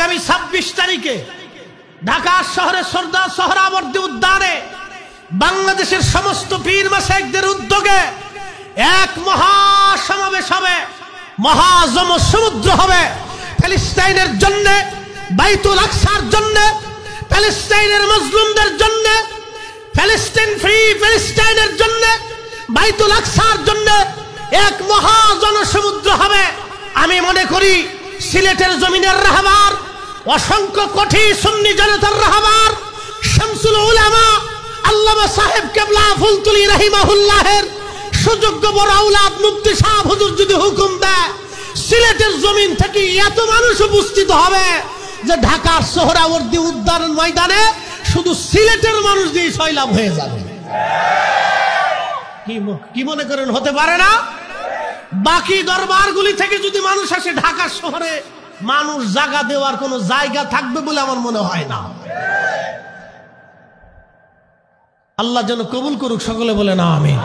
আগামী 26 তারিখে ঢাকা শহরে সরদার সোহরাওয়ার্দী উদ্যানে বাংলাদেশের সমস্ত পীর মাশায়েখদের উদ্যোগে এক মহাসমাবেশ হবে, মহাজনসমুদ্র হবে। ফিলিস্তিনের জন্য, বাইতুল আকসার জন্য, ফিলিস্তিনের মজলুমদের জন্য, ফিলিস্তিন ফ্রি ফিলিস্তিনের জন্য, বাইতুল আকসার জন্য এক মহাজনসমুদ্র হবে। আমি মনে করি সিলেটের জমিনের রাহবার, অসংখ্য কোটি সুন্নি জনতার রাহবার, শামসুল উলামা আল্লামা সাহেব কেবলা ফুলতুলি রাহিমাহুল্লাহের সুযোগ্য বড় আওলাদ মুফতি সাহেব হুজুর যদি হুকুম দেয়, সিলেটের জমিন থেকে এত মানুষ উপস্থিত হবে যে ঢাকার সোহরাওয়ার্দী উদ্যান ময়দানে শুধু সিলেটের মানুষ দিয়ে সয়লাভ হয়ে যাবে। কি মনে করেন হতে পারে না? বাকি দরবারগুলি থেকে যদি মানুষ আসে, ঢাকা শহরে মানুষ জায়গা দেওয়ার কোনো জায়গা থাকবে বলে আমার মনে হয় না। আল্লাহ যেন কবুল করুক, সকলে বলে না আমিন।